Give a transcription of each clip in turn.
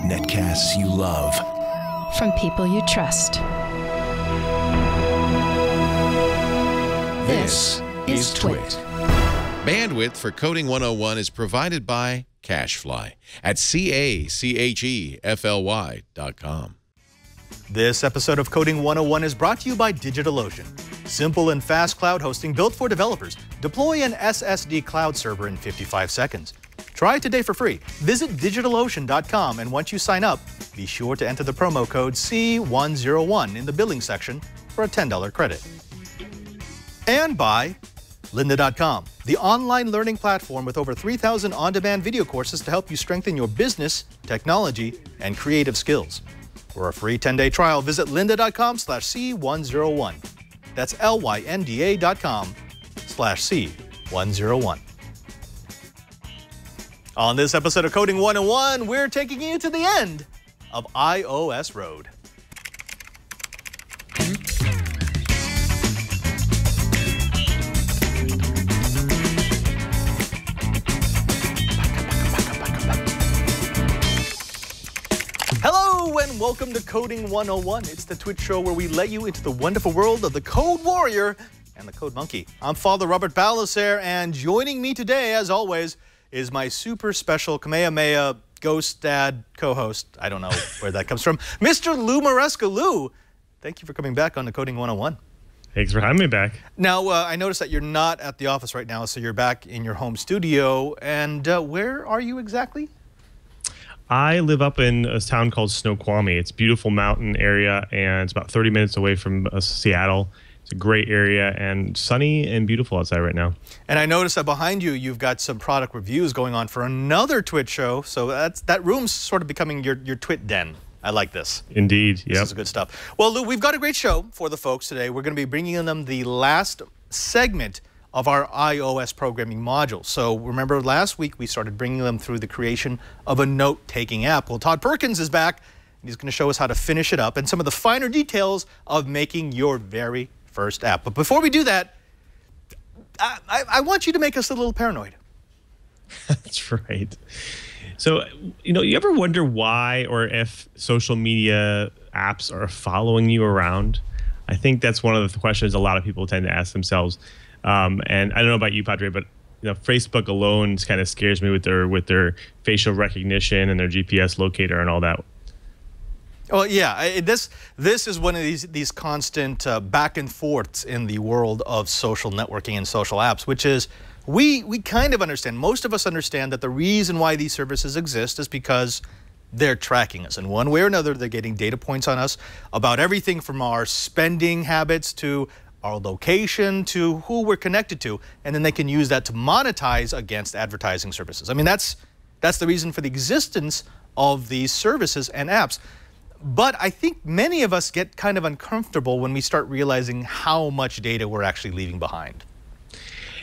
Netcasts you love. From people you trust. This is Twit. Bandwidth for Coding 101 is provided by CacheFly at CacheFly.com. This episode of Coding 101 is brought to you by DigitalOcean. Simple and fast cloud hosting built for developers. Deploy an SSD cloud server in 55 seconds. Try it today for free. Visit DigitalOcean.com, and once you sign up, be sure to enter the promo code C101 in the billing section for a $10 credit. And by Lynda.com, the online learning platform with over 3,000 on-demand video courses to help you strengthen your business, technology, and creative skills. For a free 10-day trial, visit lynda.com/C101. That's LYNDA.com/C101. On this episode of Coding 101, we're taking you to the end of iOS Road. Hello and welcome to Coding 101. It's the Twitch show where we let you into the wonderful world of the Code Warrior and the Code Monkey. I'm Father Robert Balacer, and joining me today, as always, is my super special Kamehameha Ghost Dad co-host. I don't know where that comes from. Mr. Lou Maresca. Lou, thank you for coming back on the Coding 101. Thanks for having me back. Now, I noticed that you're not at the office right now, so you're back in your home studio. And where are you exactly? I live up in a town called Snoqualmie. It's a beautiful mountain area, and it's about 30 minutes away from Seattle. It's a great area and sunny and beautiful outside right now. And I noticed that behind you, you've got some product reviews going on for another Twitch show. So that room's sort of becoming your Twit den. I like this. Indeed, yeah. This is good stuff. Well, Lou, we've got a great show for the folks today. We're going to be bringing them the last segment of our iOS programming module. So remember last week we started bringing them through the creation of a note-taking app. Well, Todd Perkins is back. He's going to show us how to finish it up and some of the finer details of making your very first app. But before we do that, I want you to make us a little paranoid. That's right. So, you ever wonder why or if social media apps are following you around? I think that's one of the questions a lot of people tend to ask themselves. And I don't know about you, Padre, but Facebook alone kind of scares me with their facial recognition and their GPS locator and all that. Well, yeah, this is one of these constant back and forths in the world of social networking and social apps, which is we kind of understand, most of us understand that the reason why these services exist is because they're tracking us. In one way or another, they're getting data points on us about everything from our spending habits to our location to who we're connected to, and then they can use that to monetize against advertising services. I mean, that's the reason for the existence of these services and apps. But I think many of us get kind of uncomfortable when we start realizing how much data we're actually leaving behind.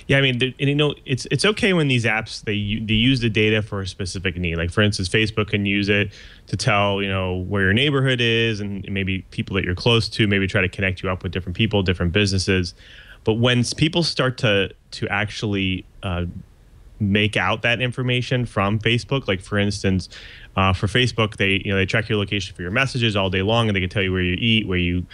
Yeah, I mean, it's okay when these apps, they use the data for a specific need. Like, for instance, Facebook can use it to tell, where your neighborhood is and maybe people that you're close to, maybe try to connect you up with different people, different businesses. But when people start to actually make out that information from Facebook, like, for instance, for Facebook, they track your location for your messages all day long, and they can tell you where you eat, where you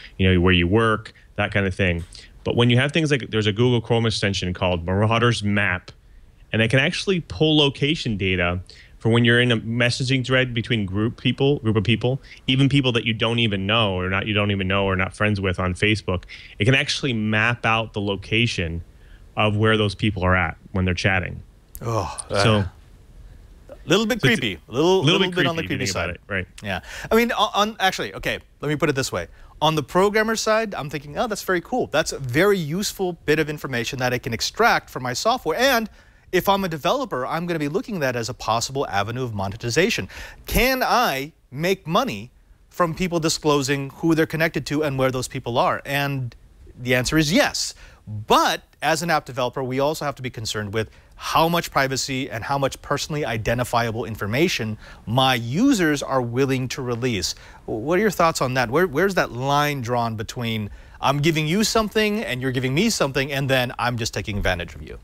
work, that kind of thing. But when you have things like, there's a Google Chrome extension called Marauder's Map, and it can actually pull location data for when you're in a messaging thread between group of people, even people that you don't even know or not friends with on Facebook. It can actually map out the location of where those people are at when they're chatting. A little bit creepy. A little bit on the creepy side. Right. Yeah. I mean, actually, okay, let me put it this way. On the programmer side, I'm thinking, oh, that's very cool. That's a very useful bit of information that I can extract from my software. And if I'm a developer, I'm going to be looking at that as a possible avenue of monetization. Can I make money from people disclosing who they're connected to and where those people are? And the answer is yes. But as an app developer, we also have to be concerned with how much privacy and how much personally identifiable information my users are willing to release. What are your thoughts on that? Where's that line drawn between I'm giving you something and you're giving me something, and then I'm just taking advantage of you?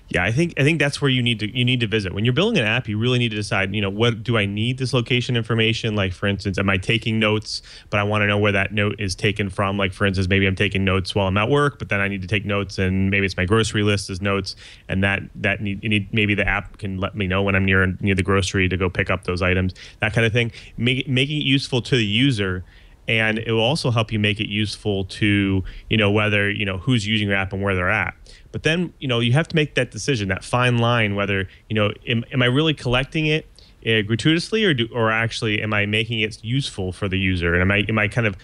Yeah, I think that's where you need to visit. When you're building an app, you really need to decide, what do I need this location information? Like, for instance, am I taking notes, but I want to know where that note is taken from? Like, for instance, maybe I'm taking notes while I'm at work, but then I need to take notes, and maybe it's my grocery list as notes, and maybe the app can let me know when I'm near the grocery to go pick up those items, that kind of thing. Making it useful to the user. And it will also help you make it useful to, whether, who's using your app and where they're at. But then, you have to make that decision, that fine line, whether, am I really collecting it gratuitously or actually am I making it useful for the user? And am I kind of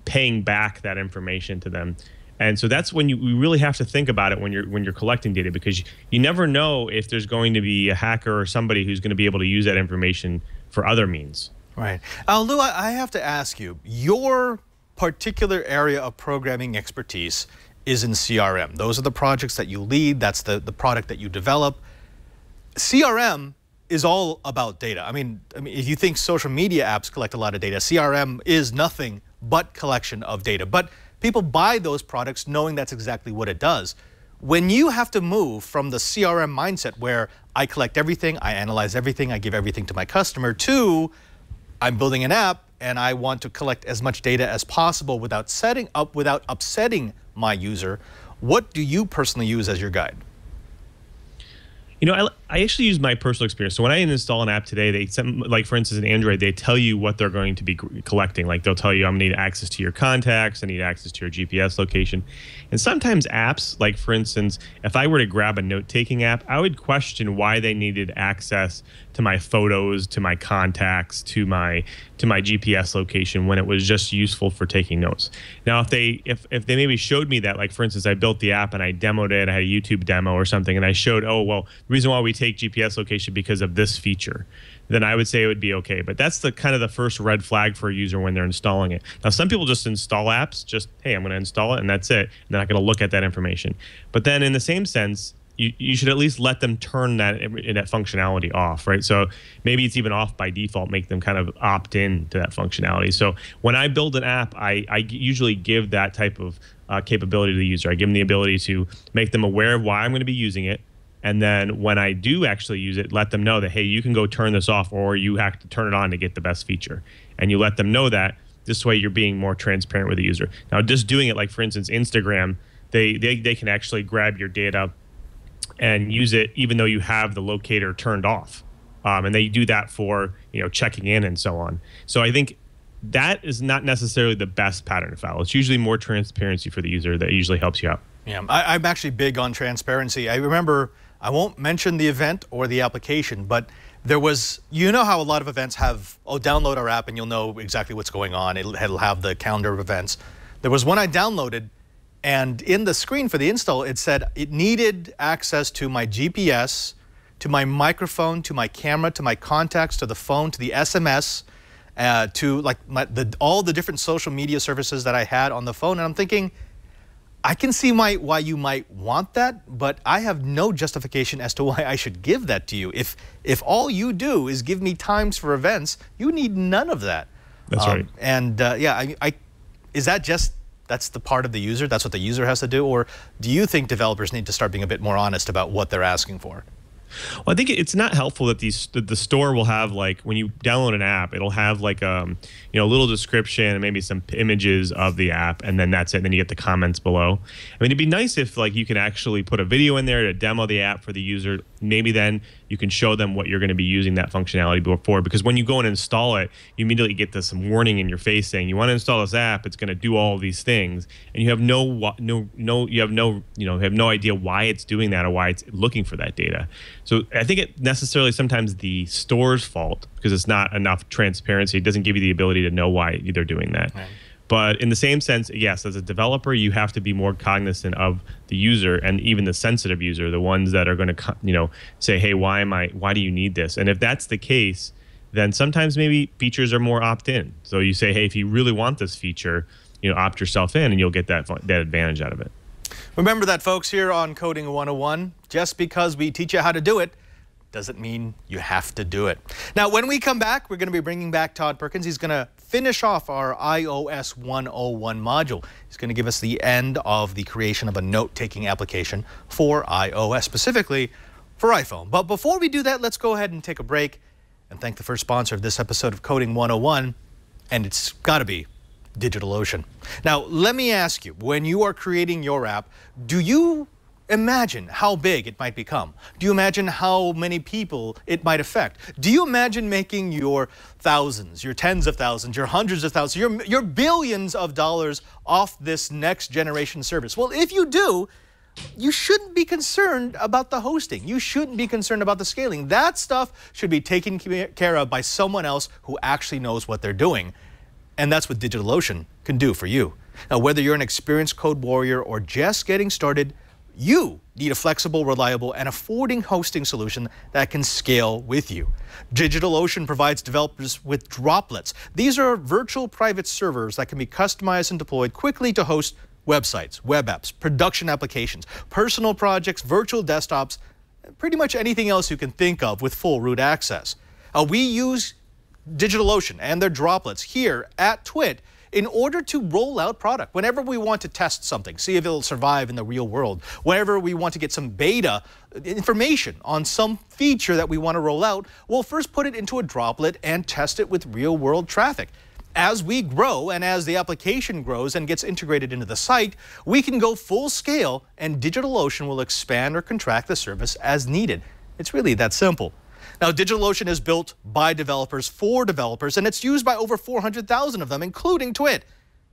paying back that information to them? And so that's when we really have to think about it when you're collecting data, because you never know if there's going to be a hacker or somebody who's going to be able to use that information for other means. Right. Lou, I have to ask you, your particular area of programming expertise is in CRM. Those are the projects that you lead. That's the product that you develop. CRM is all about data. I mean, if you think social media apps collect a lot of data, CRM is nothing but collection of data. But people buy those products knowing that's exactly what it does. When you have to move from the CRM mindset where I collect everything, I analyze everything, I give everything to my customer, to I'm building an app and I want to collect as much data as possible without upsetting my user, what do you personally use as your guide? I actually use my personal experience. So when I install an app today, like for instance in Android, they tell you what they're going to be collecting. Like they'll tell you, I'm going to need access to your contacts, I need access to your GPS location. And sometimes apps, like for instance, if I were to grab a note-taking app, I would question why they needed access to my photos, to my contacts, to my GPS location when it was just useful for taking notes. Now, if they maybe showed me that, like for instance, I built the app and I demoed it, I had a YouTube demo or something, and I showed, oh, well, the reason why we take GPS location because of this feature, then I would say it would be okay. But that's the kind of the first red flag for a user when they're installing it. Now, some people just install apps, just, hey, I'm going to install it and that's it. And they're not going to look at that information. But then in the same sense, you should at least let them turn that functionality off, right? So maybe it's even off by default, make them kind of opt in to that functionality. So when I build an app, I usually give that type of capability to the user. I give them the ability to make them aware of why I'm going to be using it. And then when I do actually use it, let them know that, hey, you can go turn this off or you have to turn it on to get the best feature. And you let them know that. This way you're being more transparent with the user. Now, just doing it, like for instance, Instagram, they can actually grab your data and use it even though you have the locator turned off. And they do that for checking in and so on. So I think that is not necessarily the best pattern to follow. It's usually more transparency for the user that usually helps you out. Yeah, I'm actually big on transparency. I remember, I won't mention the event or the application, but there was, how a lot of events have, download our app and you'll know exactly what's going on. It'll have the calendar of events. There was one I downloaded, and in the screen for the install, it said it needed access to my GPS, to my microphone, to my camera, to my contacts, to the phone, to the SMS, to like all the different social media services that I had on the phone. And I'm thinking, I can see why you might want that, but I have no justification as to why I should give that to you. If all you do is give me times for events, you need none of that. That's right. And is that just, that's the part of the user? That's what the user has to do? Or do you think developers need to start being a bit more honest about what they're asking for? Well, I think it's not helpful that the store will have, like, when you download an app, it'll have like a little description and maybe some images of the app, and then that's it. And then you get the comments below. I mean, it'd be nice if like you can actually put a video in there to demo the app for the user. Maybe then you can show them what you're going to be using that functionality for. Because when you go and install it, you immediately get this warning in your face saying you want to install this app. It's going to do all of these things, and you have no idea why it's doing that or why it's looking for that data. So I think it necessarily sometimes the store's fault because it's not enough transparency. It doesn't give you the ability to know why they're doing that. Right. But in the same sense, yes, as a developer, you have to be more cognizant of the user and even the sensitive user, the ones that are going to, say, hey, why do you need this? And if that's the case, then sometimes maybe features are more opt-in. So you say, hey, if you really want this feature, opt yourself in and you'll get that advantage out of it. Remember that, folks, here on Coding 101, just because we teach you how to do it doesn't mean you have to do it. Now, when we come back, we're going to be bringing back Todd Perkins. He's going to finish off our iOS 101 module. He's going to give us the end of the creation of a note-taking application for iOS, specifically for iPhone. But before we do that, let's go ahead and take a break and thank the first sponsor of this episode of Coding 101, and it's got to be DigitalOcean. Now, let me ask you, when you are creating your app, do you imagine how big it might become? Do you imagine how many people it might affect? Do you imagine making your thousands, your tens of thousands, your hundreds of thousands, your billions of dollars off this next generation service? Well, if you do, you shouldn't be concerned about the hosting. You shouldn't be concerned about the scaling. That stuff should be taken care of by someone else who actually knows what they're doing. And that's what DigitalOcean can do for you. Now, whether you're an experienced code warrior or just getting started, you need a flexible, reliable, and affording hosting solution that can scale with you. DigitalOcean provides developers with droplets. These are virtual private servers that can be customized and deployed quickly to host websites, web apps, production applications, personal projects, virtual desktops, pretty much anything else you can think of with full root access. We use DigitalOcean and their droplets here at TWiT in order to roll out product. Whenever we want to test something, see if it'll survive in the real world, whenever we want to get some beta information on some feature that we want to roll out, we'll first put it into a droplet and test it with real world traffic. As we grow and as the application grows and gets integrated into the site, we can go full scale and DigitalOcean will expand or contract the service as needed. It's really that simple. Now, DigitalOcean is built by developers for developers, and it's used by over 400,000 of them, including TWiT.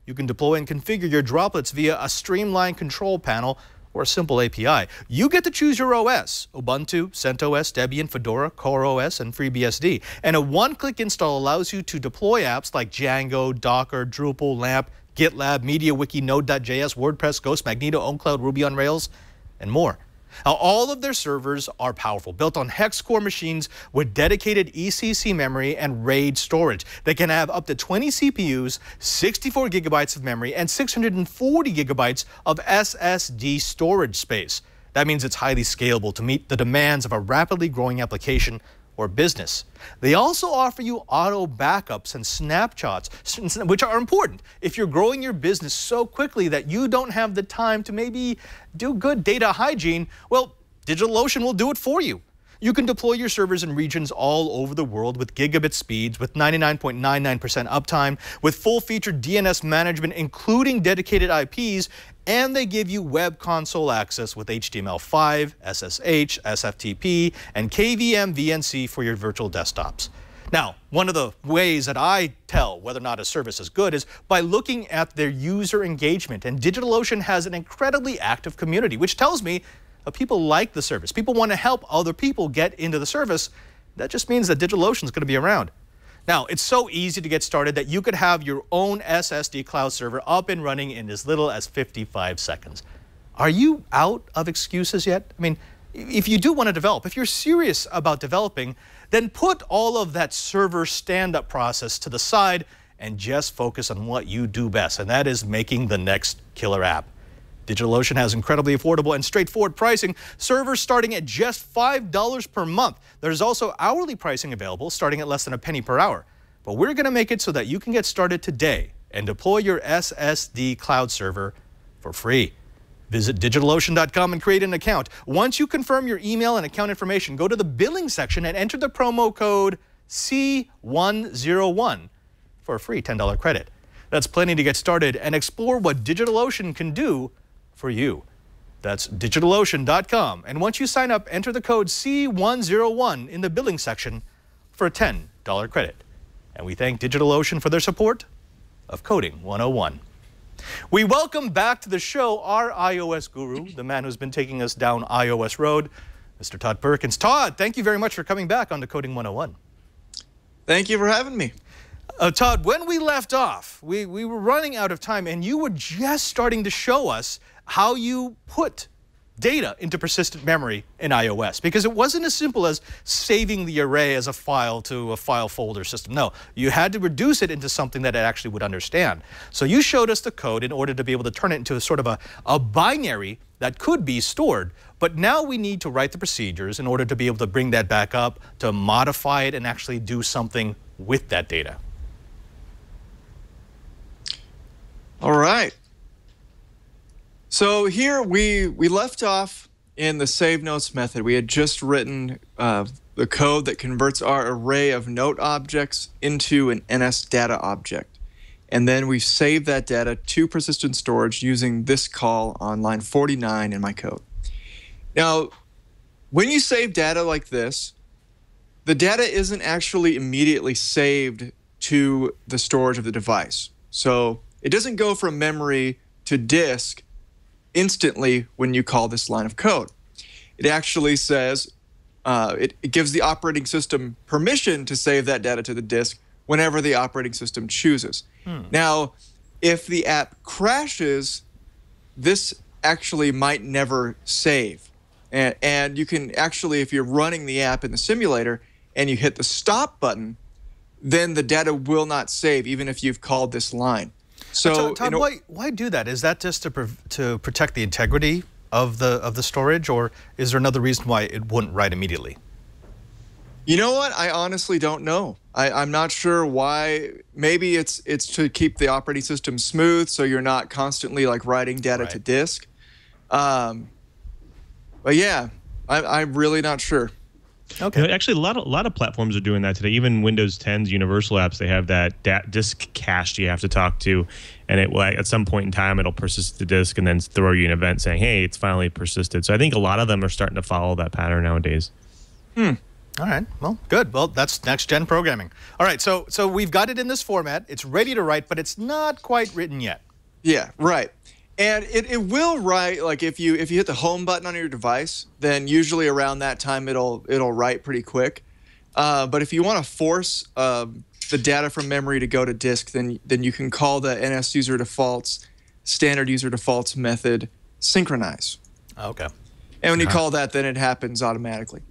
You can deploy and configure your droplets via a streamlined control panel or a simple API. You get to choose your OS: Ubuntu, CentOS, Debian, Fedora, CoreOS, and FreeBSD. And a one-click install allows you to deploy apps like Django, Docker, Drupal, LAMP, GitLab, MediaWiki, Node.js, WordPress, Ghost, Magneto, OwnCloud, Ruby on Rails, and more. Now, all of their servers are powerful, built on hex-core machines with dedicated ECC memory and RAID storage. They can have up to 20 CPUs, 64 gigabytes of memory, and 640 gigabytes of SSD storage space. That means it's highly scalable to meet the demands of a rapidly growing application or business. They also offer you auto backups and snapshots, which are important if you're growing your business so quickly that you don't have the time to maybe do good data hygiene. Well, DigitalOcean will do it for you. You can deploy your servers in regions all over the world with gigabit speeds, with 99.99% uptime, with full-featured DNS management, including dedicated IPs, and they give you web console access with HTML5, SSH, SFTP, and KVM VNC for your virtual desktops. Now, one of the ways that I tell whether or not a service is good is by looking at their user engagement. And DigitalOcean has an incredibly active community, which tells me people like the service. People want to help other people get into the service. That just means that DigitalOcean is going to be around. Now, it's so easy to get started that you could have your own SSD cloud server up and running in as little as 55 seconds. Are you out of excuses yet? I mean, if you do want to develop, if you're serious about developing, then put all of that server stand-up process to the side and just focus on what you do best, and that is making the next killer app. DigitalOcean has incredibly affordable and straightforward pricing, servers starting at just $5 per month. There's also hourly pricing available starting at less than a penny per hour. But we're going to make it so that you can get started today and deploy your SSD cloud server for free. Visit DigitalOcean.com and create an account. Once you confirm your email and account information, go to the billing section and enter the promo code C101 for a free $10 credit. That's plenty to get started and explore what DigitalOcean can do for you. That's DigitalOcean.com. And once you sign up, enter the code C101 in the billing section for a $10 credit. And we thank DigitalOcean for their support of Coding 101. We welcome back to the show our iOS guru, the man who's been taking us down iOS road, Mr. Todd Perkins. Todd, thank you very much for coming back on to Coding 101. Thank you for having me. Todd, when we left off, we were running out of time, and you were just starting to show us how you put data into persistent memory in iOS, because it wasn't as simple as saving the array as a file to a file folder system. No, you had to reduce it into something that it actually would understand. So you showed us the code in order to be able to turn it into a sort of a binary that could be stored. But now we need to write the procedures in order to be able to bring that back up, to modify it and actually do something with that data. All right. So here we left off in the save notes method. We had just written the code that converts our array of note objects into an NS data object. And then we saved that data to persistent storage using this call on line 49 in my code. Now, when you save data like this, the data isn't actually immediately saved to the storage of the device. So it doesn't go from memory to disk instantly when you call this line of code. It actually says, it gives the operating system permission to save that data to the disk whenever the operating system chooses. Now, if the app crashes, this actually might never save. And you can actually, if you're running the app in the simulator and you hit the stop button, then the data will not save, even if you've called this line. So, Todd, why do that? Is that just to protect the integrity of the storage, or is there another reason why it wouldn't write immediately? You know what? I honestly don't know. I'm not sure why. Maybe it's to keep the operating system smooth, so you're not constantly like writing data to disk. But yeah, I'm really not sure. Okay. You know, actually, a lot of platforms are doing that today. Even Windows 10's universal apps, they have that disk cache you have to talk to, and it will, at some point in time, it'll persist the disk and then throw you an event saying, "Hey, it's finally persisted." So I think a lot of them are starting to follow that pattern nowadays. All right. Well, good. Well, that's next-gen programming. All right. So we've got it in this format. It's ready to write, but it's not quite written yet. Yeah. Right. And it will write, like if you hit the home button on your device, then usually around that time it'll write pretty quick. But if you want to force the data from memory to go to disk, then you can call the NS user defaults standard user defaults method synchronize. Okay. And when you call that, then it happens automatically.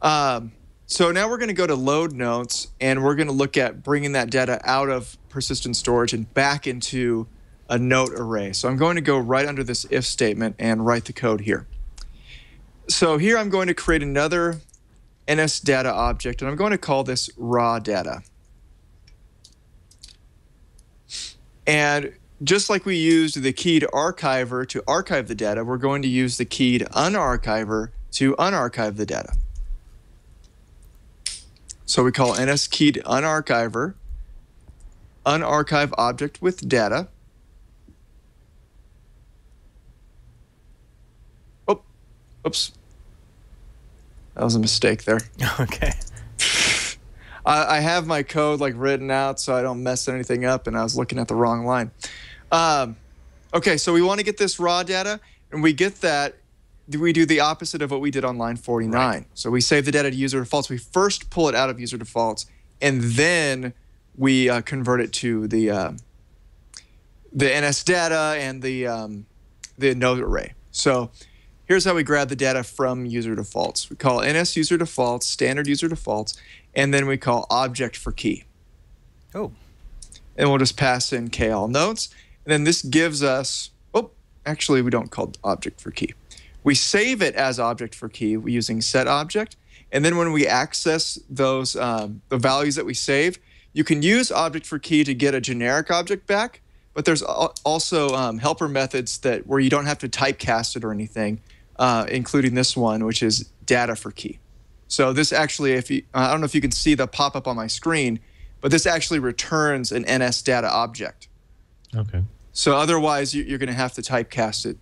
So now we're going to go to load notes, and we're going to look at bringing that data out of persistent storage and back into a note array. So I'm going to go right under this if statement and write the code here. So here I'm going to create another NS data object, and I'm going to call this raw data. And just like we used the keyed archiver to archive the data, we're going to use the keyed unarchiver to unarchive the data. So we call NS keyed unarchiver, unarchive object with data. Oops. That was a mistake there. Okay. I have my code like written out so I don't mess anything up, and I was looking at the wrong line. Okay, so we want to get this raw data, and we get that. We do the opposite of what we did on line 49. Right. So we save the data to user defaults. We first pull it out of user defaults, and then we convert it to the NS data and the node array. So here's how we grab the data from user defaults. We call NS user defaults, standard user defaults, and then we call object for key. Oh. And we'll just pass in k all notes. And then this gives us, actually we don't call object for key. We save it as object for key using set object. And then when we access those, the values that we save, you can use object for key to get a generic object back. But there's also helper methods where you don't have to typecast it or anything. Including this one, which is data for key. So this actually, I don't know if you can see the pop-up on my screen, but this actually returns an NS data object. Okay. So otherwise, you're going to have to typecast it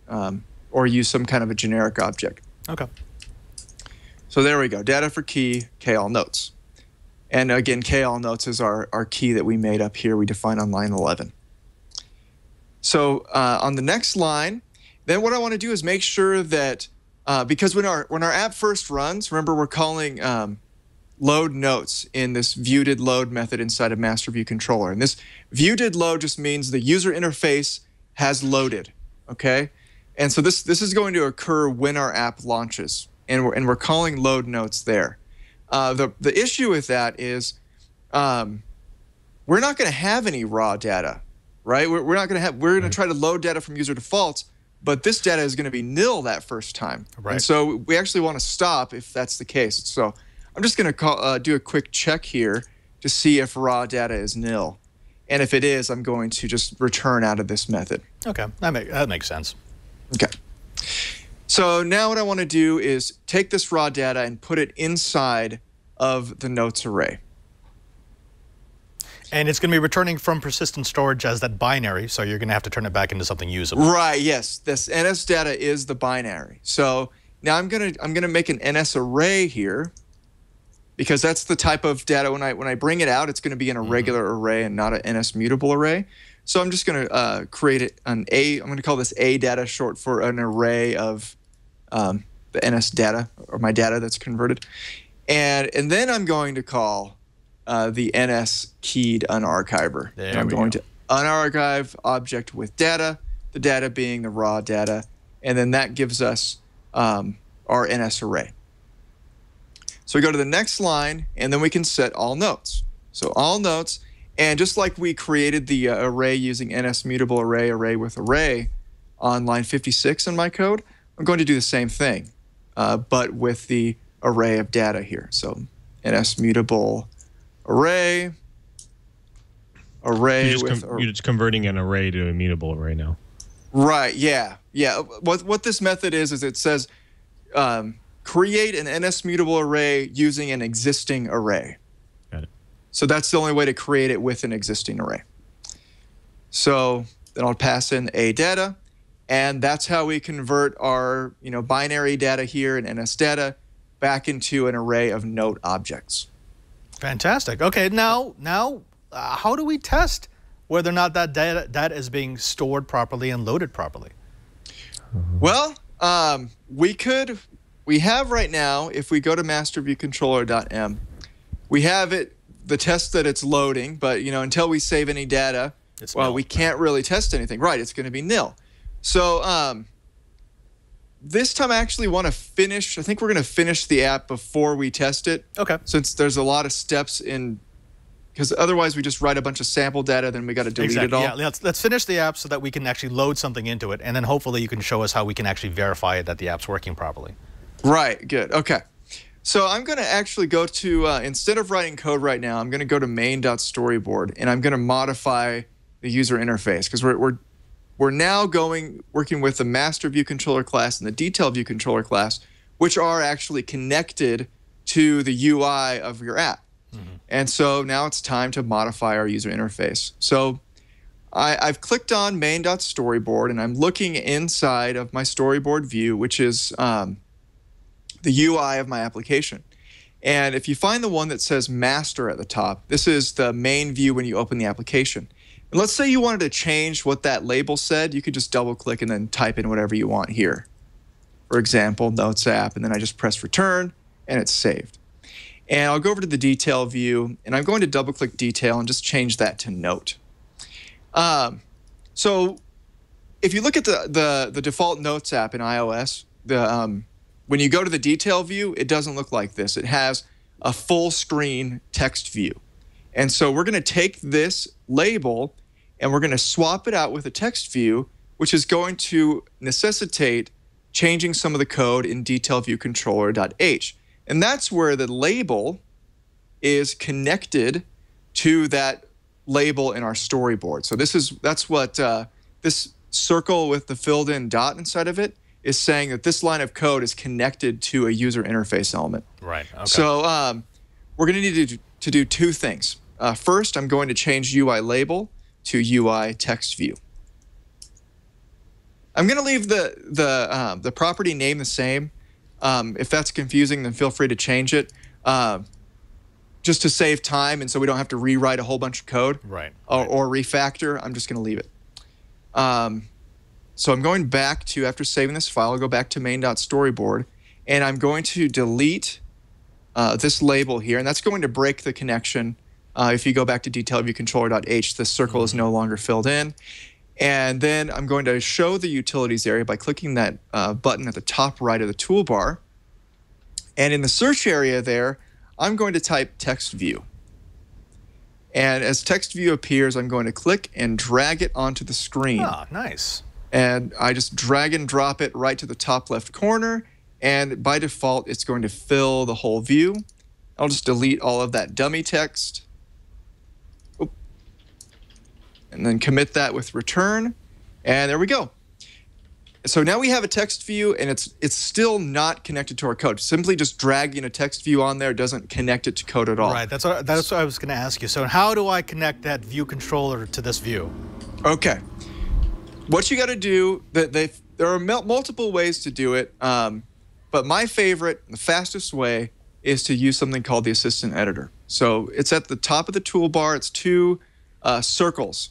or use some kind of a generic object. Okay. So there we go, data for key, k all notes. And again, k all notes is our key that we made up here. We define on line 11. So on the next line, then what I want to do is make sure that, because when our app first runs, remember we're calling load notes in this viewDidLoad method inside of master view controller. And this viewDidLoad just means the user interface has loaded, okay? And so this is going to occur when our app launches, and we're calling load notes there. The issue with that is we're not going to have any raw data, right? We're going to try to load data from user defaults, but this data is going to be nil that first time. Right. And so we actually want to stop if that's the case. So I'm just going to do a quick check here to see if raw data is nil. And if it is, I'm going to just return out of this method. Okay, that makes sense. Okay. So now what I want to do is take this raw data and put it inside of the notes array. And it's going to be returning from persistent storage as that binary, so you're going to have to turn it back into something usable. Right, yes. This NS data is the binary. So now I'm gonna make an NS array here, because that's the type of data when I bring it out, it's going to be in a regular array and not an NS mutable array. So I'm just going to create I'm going to call this A data, short for an array of the NS data, or my data that's converted. And then I'm going to call the NS keyed unarchiver. And I'm going to unarchive object with data, the data being the raw data, and then that gives us our NS array. So we go to the next line, and then we can set all notes. So all notes, and just like we created the array using NS mutable array with array on line 56 in my code, I'm going to do the same thing, but with the array of data here. So NS mutable array you're just converting an array to a mutable array now. Right, yeah. What this method is it says create an NS mutable array using an existing array. Got it. So that's the only way to create it with an existing array. So then I'll pass in a data, and that's how we convert our binary data here in NS data back into an array of note objects. Fantastic. Okay, now how do we test whether or not that data is being stored properly and loaded properly? Well, we have right now, if we go to masterviewcontroller.m, we have the test that it's loading, but until we save any data, we can't really test anything. Right, it's going to be nil. So this time I actually want to finish, I think we're going to finish the app before we test it. Okay. Since there's a lot of steps in, because otherwise we just write a bunch of sample data, then we got to delete it all. Yeah, let's finish the app so that we can actually load something into it, and then hopefully you can show us how we can actually verify that the app's working properly. Right, good, okay. So I'm going to actually go to, instead of writing code right now, I'm going to go to main.storyboard, and I'm going to modify the user interface, because we're now working with the master view controller class and the detail view controller class, which are actually connected to the UI of your app. And so now it's time to modify our user interface. So I've clicked on main.storyboard, and I'm looking inside of my storyboard view, which is the UI of my application. And if you find the one that says master at the top, this is the main view when you open the application. And let's say you wanted to change what that label said, you could just double click and then type in whatever you want here. For example, Notes app, and then I just press return, and it's saved. And I'll go over to the detail view, and I'm going to double click detail and just change that to note. So if you look at the default Notes app in iOS, when you go to the detail view, it doesn't look like this. It has a full screen text view. And so we're going to take this label and we're going to swap it out with a text view, which is going to necessitate changing some of the code in detail view controller.h. And that's where the label is connected to that label in our storyboard. So that's what this circle with the filled in dot inside of it is saying, that this line of code is connected to a user interface element. Right. Okay. So we're going to need to do two things. First, I'm going to change UI label to UI text view. I'm going to leave the property name the same. If that's confusing, then feel free to change it, just to save time, and so we don't have to rewrite a whole bunch of code, or refactor. I'm just going to leave it. So I'm going back to, after saving this file, I'll go back to main.storyboard, and I'm going to delete this label here, and that's going to break the connection. If you go back to detail view controller.h, the circle is no longer filled in. And then I'm going to show the utilities area by clicking that button at the top right of the toolbar. And in the search area there, I'm going to type text view. And as text view appears, I'm going to click and drag it onto the screen. Ah, nice. And I just drag and drop it right to the top left corner. And by default, it's going to fill the whole view. I'll just delete all of that dummy text. and then commit that with return, and there we go. So now we have a text view, and it's still not connected to our code. Simply just dragging a text view on there doesn't connect it to code at all. Right, that's what I was going to ask you. So how do I connect that view controller to this view? Okay. What you got to do, there are multiple ways to do it, but my favorite, the fastest way, is to use something called the Assistant Editor. So it's at the top of the toolbar. It's two circles.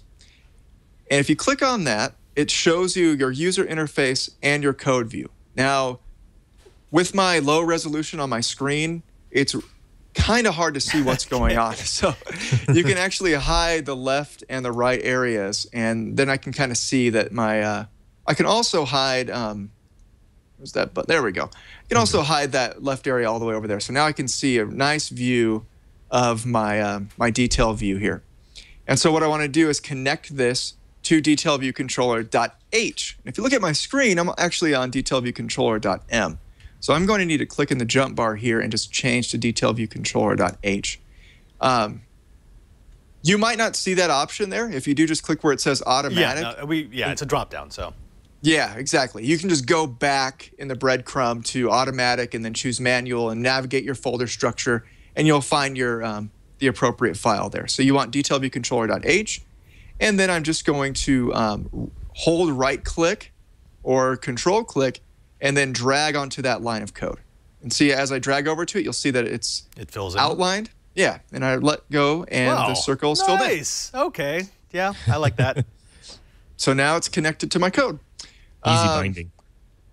And if you click on that, it shows you your user interface and your code view. Now, with my low resolution on my screen, it's kind of hard to see what's going on. So you can actually hide the left and the right areas, and then I can kind of see that my, I can also hide, where's that button? There we go. I can also hide that left area all the way over there. So now I can see a nice view of my, my detail view here. And so what I want to do is connect this to detailviewcontroller.h. And if you look at my screen, I'm actually on detailviewcontroller.m. So I'm going to need to click in the jump bar here and just change to detailviewcontroller.h. You might not see that option there. If you do, just click where it says automatic. Yeah, it's a drop down. So. Yeah, exactly. You can just go back in the breadcrumb to automatic and then choose manual and navigate your folder structure, and you'll find your the appropriate file there. So you want detailviewcontroller.h. And then I'm just going to hold right-click or control-click and then drag onto that line of code. And see, as I drag over to it, you'll see that it fills in. Outlined. Yeah, and I let go, and the circle is filled in. Nice. Okay. Yeah, I like that. So now it's connected to my code. Easy binding.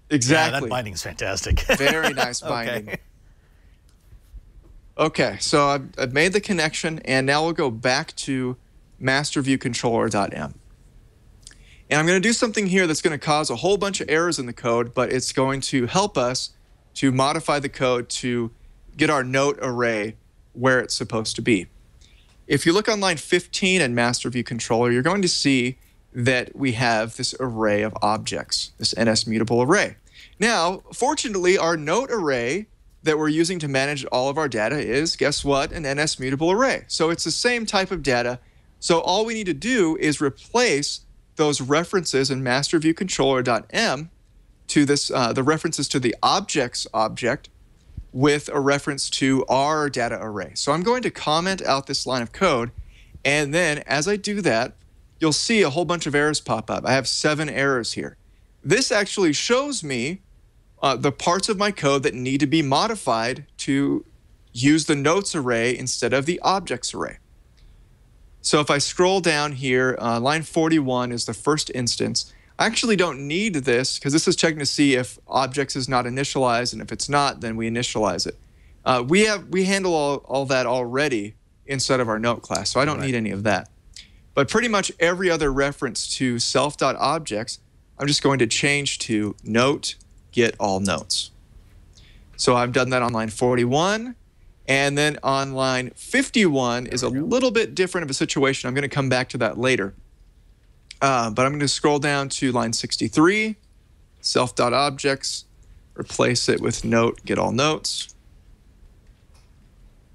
Exactly. Yeah, that binding's fantastic. Very nice binding. Okay, so I've made the connection, and now we'll go back to masterviewcontroller.m. And I'm going to do something here that's going to cause a whole bunch of errors in the code, but it's going to help us to modify the code to get our note array where it's supposed to be. If you look on line 15 in masterviewcontroller, you're going to see that we have this array of objects, this NS mutable array. Now, fortunately, our note array that we're using to manage all of our data is, guess what, an NS mutable array. So it's the same type of data. So all we need to do is replace those references in masterviewcontroller.m to this, the references to the objects object with a reference to our data array. So I'm going to comment out this line of code, and then as I do that, you'll see a whole bunch of errors pop up. I have 7 errors here. This actually shows me the parts of my code that need to be modified to use the notes array instead of the objects array. So if I scroll down here, line 41 is the first instance. I actually don't need this because this is checking to see if objects is not initialized, and if it's not, then we initialize it. We handle all that already inside of our note class, so I don't need any of that. But pretty much every other reference to self.objects, I'm just going to change to note get all notes. So I've done that on line 41. And then on line 51 is a little bit different of a situation. I'm going to come back to that later. But I'm going to scroll down to line 63, self.objects, replace it with note get all notes.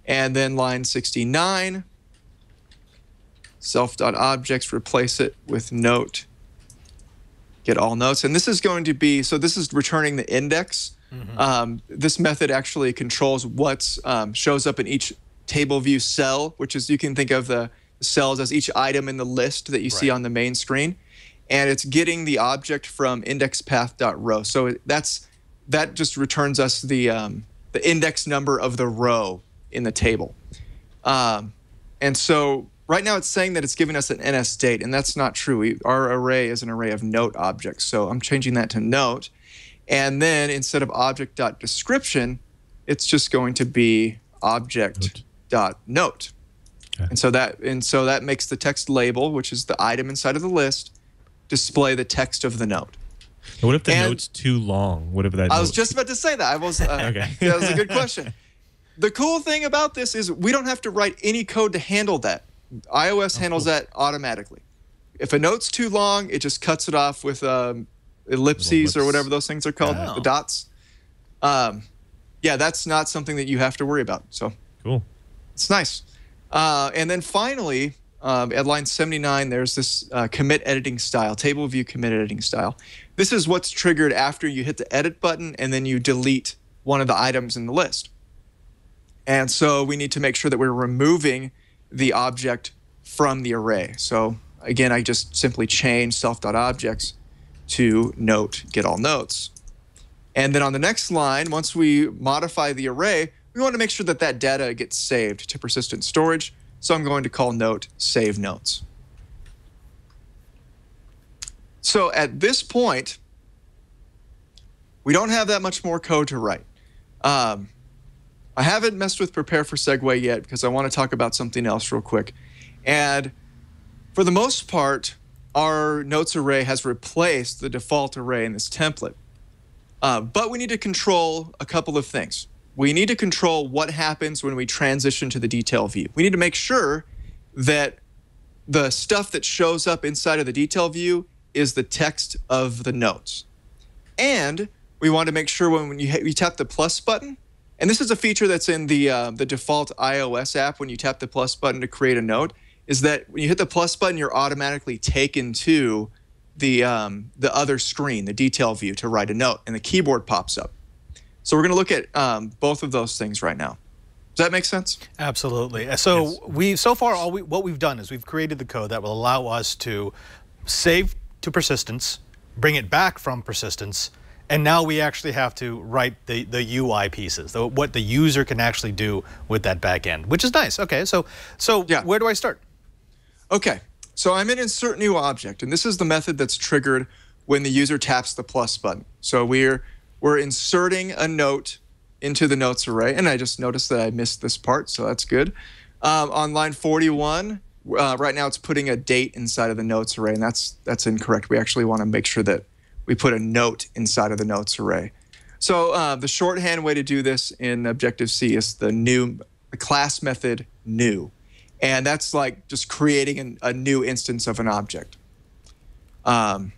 And then line 69, self.objects, replace it with note get all notes. And this is going to be, so this is returning the index. This method actually controls what shows up in each table view cell, which is, you can think of the cells as each item in the list that you see on the main screen. And it's getting the object from indexPath.row. So that just returns us the index number of the row in the table. And so right now it's saying that it's giving us an NS state, and that's not true. Our array is an array of note objects. So I'm changing that to note. And then instead of object.description, it's just going to be object.note. Okay. And so that makes the text label, which is the item inside of the list, display the text of the note. What if the note's too long? What if that? I was just about to say that. Okay. That was a good question. The cool thing about this is we don't have to write any code to handle that. iOS handles that automatically. If a note's too long, it just cuts it off with ellipses or whatever those things are called, the dots. Yeah, that's not something that you have to worry about. So cool. It's nice. And then finally, at line 79, there's this commit editing style, table view commit editing style. This is what's triggered after you hit the edit button and then you delete one of the items in the list. And so we need to make sure that we're removing the object from the array. So again, I just simply change self.objects to note get all notes. And then on the next line, once we modify the array, we want to make sure that that data gets saved to persistent storage. So I'm going to call note save notes. So at this point, we don't have that much more code to write. I haven't messed with prepare for segue yet because I want to talk about something else real quick. And for the most part, our notes array has replaced the default array in this template. But we need to control a couple of things. We need to control what happens when we transition to the detail view. We need to make sure that the stuff that shows up inside of the detail view is the text of the notes. And we want to make sure when you tap the plus button, and this is a feature that's in the default iOS app when you tap the plus button to create a note, is that when you hit the plus button, you're automatically taken to the other screen, the detail view, to write a note, and the keyboard pops up. So we're going to look at both of those things right now. Does that make sense? Absolutely. So Yes. so far what we've done is we've created the code that will allow us to save to persistence, bring it back from persistence, and now we actually have to write the UI pieces, what the user can actually do with that back end, which is nice. Okay, so Yeah. where do I start? Okay, so I'm in insert new object, and this is the method that's triggered when the user taps the plus button. So we're inserting a note into the notes array, and I just noticed that I missed this part, so that's good. On line 41, right now it's putting a date inside of the notes array, and that's incorrect. We actually want to make sure that we put a note inside of the notes array. So the shorthand way to do this in Objective-C is the class method new. And that's like just creating a new instance of an object. And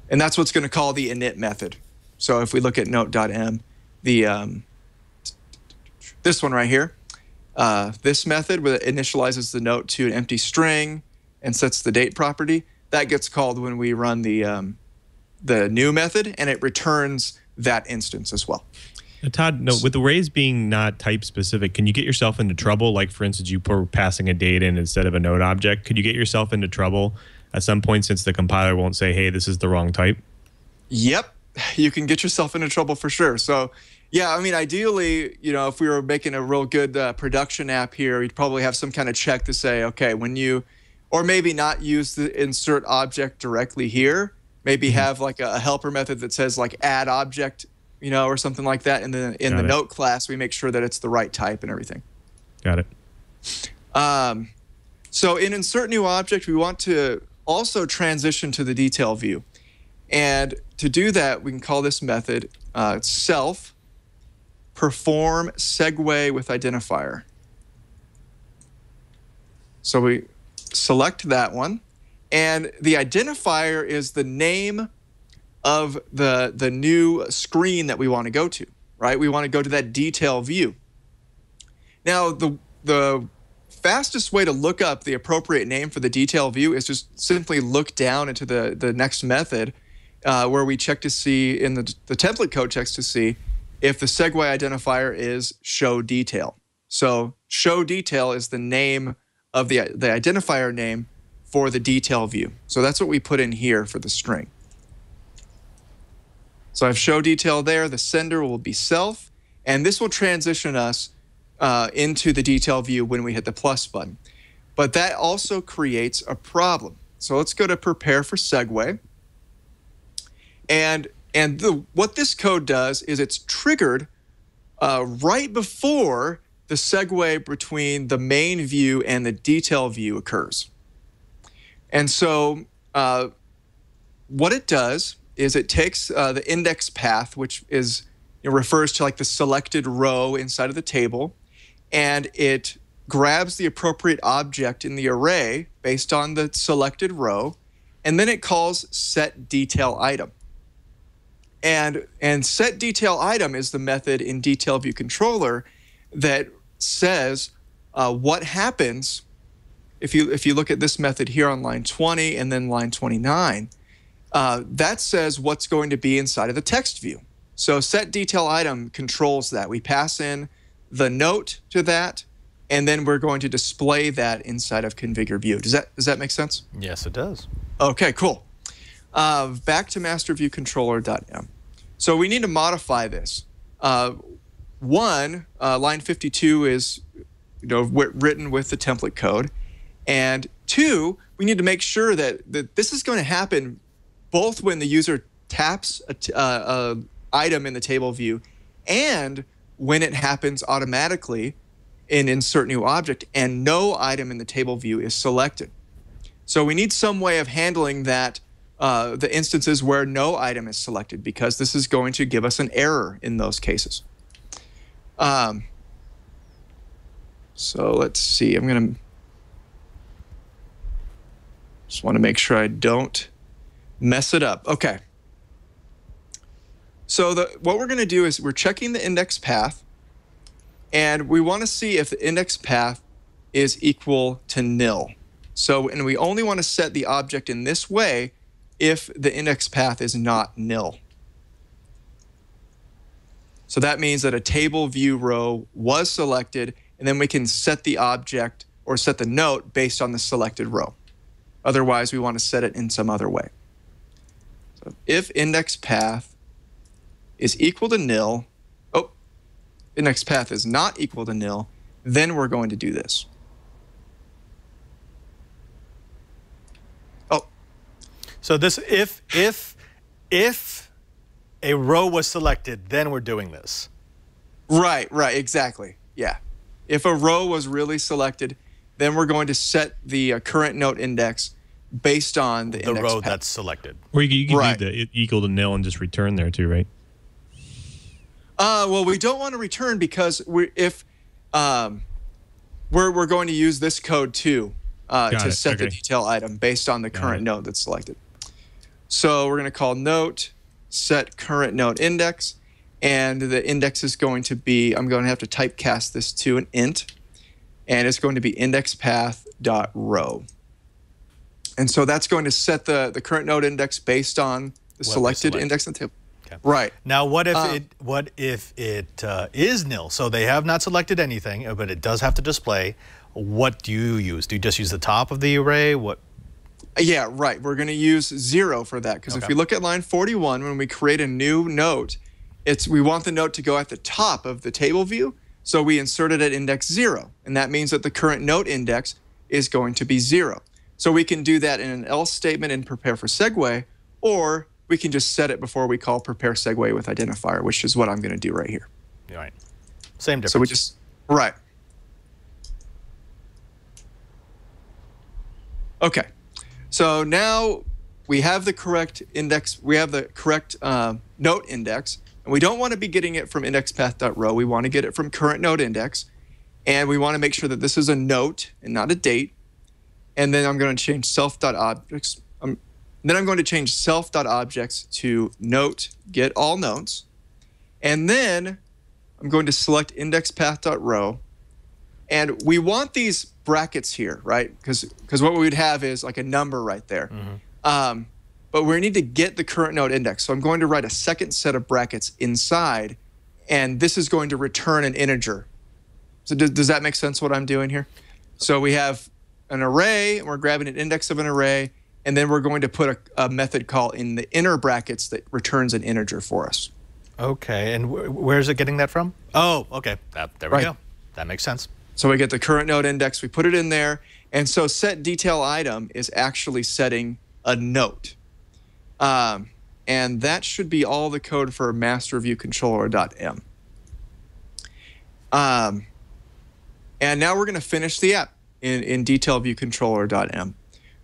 that's what's going to call the init method. So if we look at note.m, this one right here, this method where it initializes the note to an empty string and sets the date property, that gets called when we run the new method, and it returns that instance as well. Now, Todd, no, with arrays being not type specific, can you get yourself into trouble? Like, for instance, you were passing a date in instead of a node object. Could you get yourself into trouble at some point since the compiler won't say, hey, this is the wrong type? Yep, you can get yourself into trouble for sure. So, yeah, I mean, ideally, if we were making a real good production app here, we'd probably have some kind of check to say, okay, when you, or maybe not use the insert object directly here, maybe have like a helper method that says like add object, or something like that. And then in the note class, we make sure that it's the right type and everything. Got it. So in insert new object, we want to also transition to the detail view. And to do that, we can call this method self perform segue with identifier. So we select that one. And the identifier is the name of the new screen that we want to go to, right? We want to go to that detail view. Now, the fastest way to look up the appropriate name for the detail view is just simply look down into the next method where we check to see, in the template code checks to see if the segue identifier is show detail. So show detail is the name of the identifier name for the detail view. So that's what we put in here for the string. So I have show detail there. The sender will be self, and this will transition us into the detail view when we hit the plus button. But that also creates a problem. So let's go to prepare for segue. And what this code does is it's triggered right before the segue between the main view and the detail view occurs. And so what it does is it takes the index path, which is refers to like the selected row inside of the table, and it grabs the appropriate object in the array based on the selected row, and then it calls set detail item. And set detail item is the method in detail view controller that says what happens if you look at this method here on line 20 and then line 29, that says what's going to be inside of the text view. So set detail item controls that. We pass in the note to that, and then we're going to display that inside of configure view. Does that make sense? Yes, it does. Okay, cool. Back to masterviewcontroller.m. So we need to modify this. Line 52 is written with the template code, and 2, we need to make sure that this is going to happen both when the user taps a item in the table view and when it happens automatically in insert new object and no item in the table view is selected. So we need some way of handling that, the instances where no item is selected, because this is going to give us an error in those cases. So let's see, just want to make sure I don't mess it up. Okay. So what we're going to do is we're checking the index path, and we want to see if the index path is equal to nil. So, and we only want to set the object in this way if the index path is not nil. So that means that a table view row was selected, and then we can set the object or set the note based on the selected row. Otherwise, we want to set it in some other way. So if index path is equal to nil, index path is not equal to nil, then we're going to do this. So this, if a row was selected, then we're doing this. Right, exactly. Yeah. If a row was really selected, then we're going to set the current note index based on the index row path. that's selected. Or you can leave the equal to nil and just return there too, right? Well, we don't want to return because we're going to use this code too to set the detail item based on the current note that's selected. So we're going to call note set current note index, and the index is going to be, I'm going to have to typecast this to an int, and it's going to be index path dot row. And so that's going to set the current node index based on the selected index in the table. Okay. Right. Now, what if it is nil? So they have not selected anything, but it does have to display. What do you use? Do you just use the top of the array? What? Yeah, right. We're going to use 0 for that, because if we look at line 41, when we create a new note, we want the note to go at the top of the table view, so we insert it at index 0, and that means that the current note index is going to be 0. So we can do that in an else statement in prepare for segue, or we can just set it before we call prepare segue with identifier, which is what I'm going to do right here. Right. Same difference. So we just, right. Okay. So now we have the correct index, we have the correct note index, and we don't want to be getting it from indexPath.row. We want to get it from current note index, and we want to make sure that this is a note and not a date. And then I'm going to change self.objects. Then I'm going to change self.objects to note get all notes, and then I'm going to select indexPath.row. And we want these brackets here, right? Because what we would have is like a number right there. Mm-hmm. But we need to get the current node index. So I'm going to write a second set of brackets inside, and this is going to return an integer. So does that make sense what I'm doing here? So we have an array, and we're grabbing an index of an array, and then we're going to put a method call in the inner brackets that returns an integer for us. Okay, and where's it getting that from? Oh, okay, there we go. That makes sense. So we get the current node index, we put it in there, and so set detail item is actually setting a note. And that should be all the code for masterviewcontroller.m. And now we're going to finish the app in detailviewcontroller.m.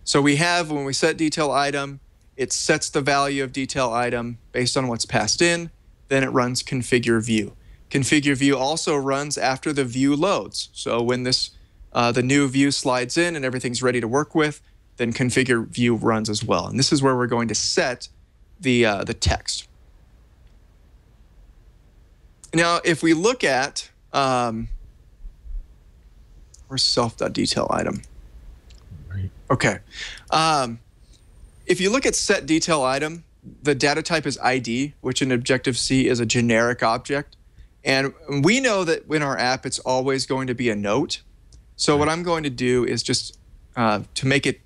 So we have, when we set detail item, it sets the value of detail item based on what's passed in, then it runs configure view. Configure view also runs after the view loads. So when the new view slides in and everything's ready to work with, then configure view runs as well. And this is where we're going to set the text. Now, if we look at where's self.detail item? Okay. If you look at set detail item, the data type is ID, which in Objective-C is a generic object. And we know that in our app, it's always going to be a note. So what I'm going to do is just to make it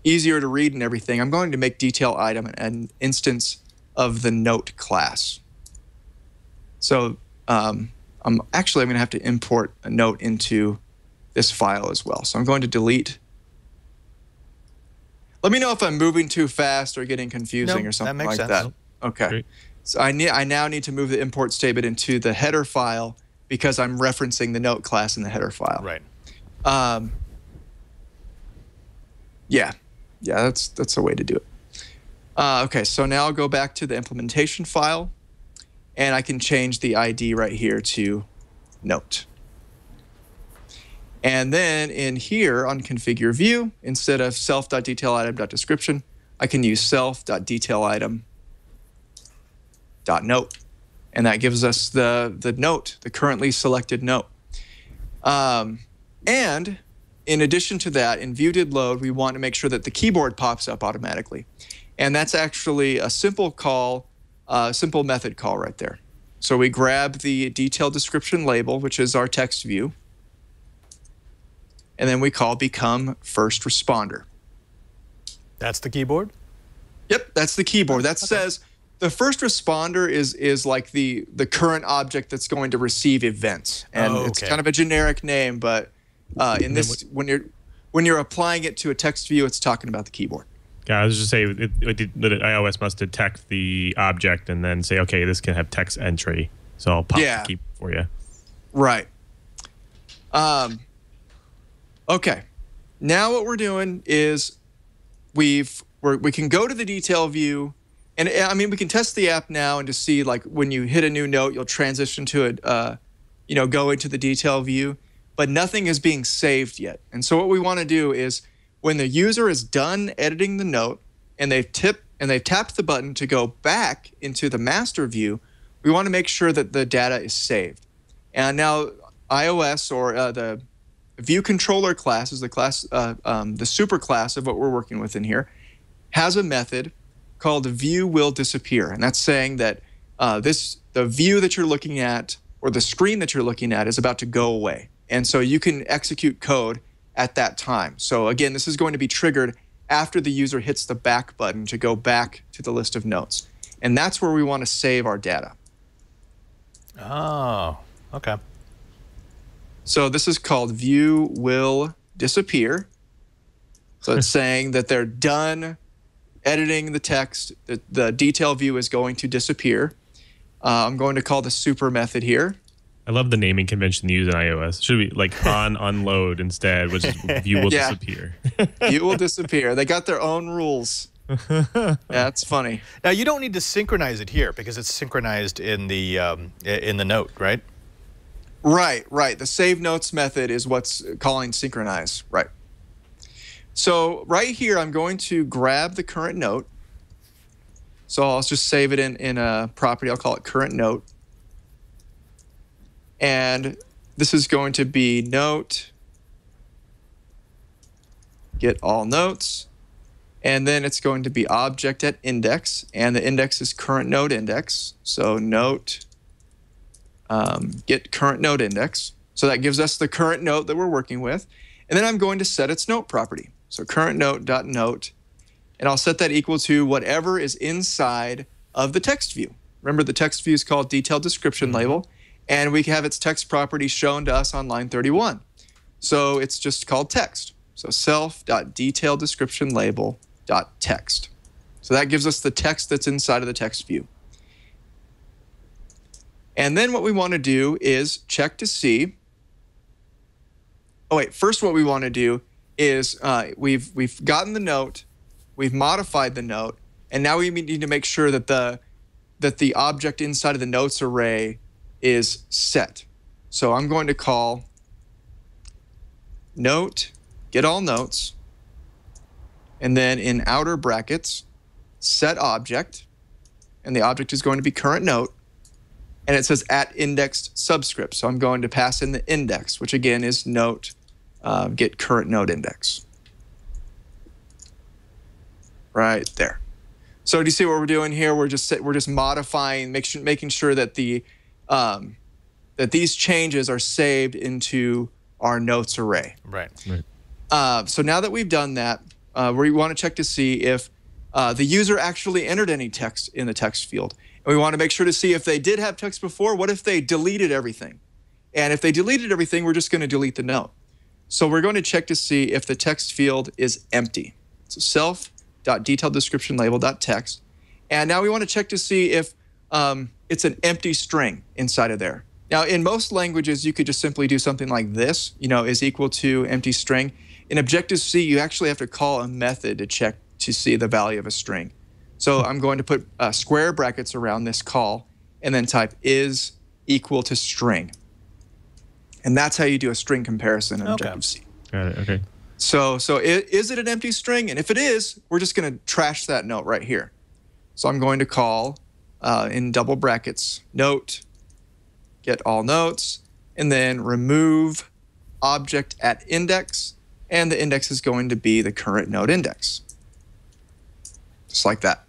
easier to read and everything, I'm going to make detail item an instance of the note class. So I'm going to have to import a note into this file as well. So I'm going to delete. Let me know if I'm moving too fast or getting confusing or something that makes like sense. that. Okay. Great. So I now need to move the import statement into the header file because I'm referencing the note class in the header file. Right. Yeah, that's a way to do it. Okay, so now I'll go back to the implementation file, and I can change the ID right here to note. And then in here on configure view, instead of self.detailitem.description, I can use self.detailitem.note. And that gives us the note, the currently selected note. And in addition to that, in view did load, we want to make sure that the keyboard pops up automatically. And that's actually a simple call, simple method call right there. So we grab the detailed description label, which is our text view, and then we call become first responder. That's the keyboard? Yep, that's the keyboard. That says the first responder is like the current object that's going to receive events. And it's kind of a generic name, but in this, when you're applying it to a text view, it's talking about the keyboard. Yeah, I was just saying that iOS must detect the object and then say, okay, this can have text entry. So I'll pop the keyboard for you. Right. Okay. Now what we're doing is we can go to the detail view, and I mean we can test the app now and just see like when you hit a new note, you'll transition to it, go into the detail view, but nothing is being saved yet. And so what we want to do is when the user is done editing the note and they've tapped the button to go back into the master view, we want to make sure that the data is saved. And now iOS or the view controller class is the class, the super class of what we're working with in here, has a method called view will disappear. And that's saying that the view that you're looking at or the screen that you're looking at is about to go away. And so you can execute code at that time. So again, this is going to be triggered after the user hits the back button to go back to the list of notes. And that's where we want to save our data. Oh, okay. So this is called view will disappear. So it's saying that they're done editing the text. The detail view is going to disappear. I'm going to call the super method here. I love the naming convention used in iOS. Should be like on unload instead, which is view will disappear. View will disappear. They got their own rules. That's funny. Now you don't need to synchronize it here because it's synchronized in the note, right? Right. The save notes method is what's calling synchronize. Right. So right here, I'm going to grab the current note. So I'll just save it in a property. I'll call it current note. And this is going to be note, get all notes. And then it's going to be object at index. And the index is current node index. So note, get current node index. So that gives us the current note that we're working with. And then I'm going to set its note property. So current note.note. And I'll set that equal to whatever is inside of the text view. Remember, the text view is called detailed description label. And we have its text property shown to us on line 31. So it's just called text. So self.detailDescriptionLabel.text. So that gives us the text that's inside of the text view. And then what we want to do is check to see. Oh wait, first what we want to do is we've gotten the note, we've modified the note, and now we need to make sure that the object inside of the notes array is set. So I'm going to call note, get all notes, and then in outer brackets, set object, and the object is going to be current note, and it says at indexed subscript. So I'm going to pass in the index, which again is note, get current note index. right there. So do you see what we're doing here? We're just modifying, making sure that that these changes are saved into our notes array. Right. So now that we've done that, we want to check to see if the user actually entered any text in the text field. And we want to make sure to see if they did have text before, what if they deleted everything? And if they deleted everything, we're just going to delete the note. So we're going to check to see if the text field is empty. So self.detaildedescriptionlabel.text. And now we want to check to see if it's an empty string inside of there. Now, in most languages, you could just simply do something like this, is equal to empty string. In Objective-C, you actually have to call a method to check to see the value of a string. So I'm going to put square brackets around this call and then type is equal to string. And that's how you do a string comparison in Objective-C. Got it. Okay. So is it an empty string? And if it is, we're just going to trash that note right here. So I'm going to call in double brackets note, get all notes, and then remove object at index, and the index is going to be the current node index. Just like that.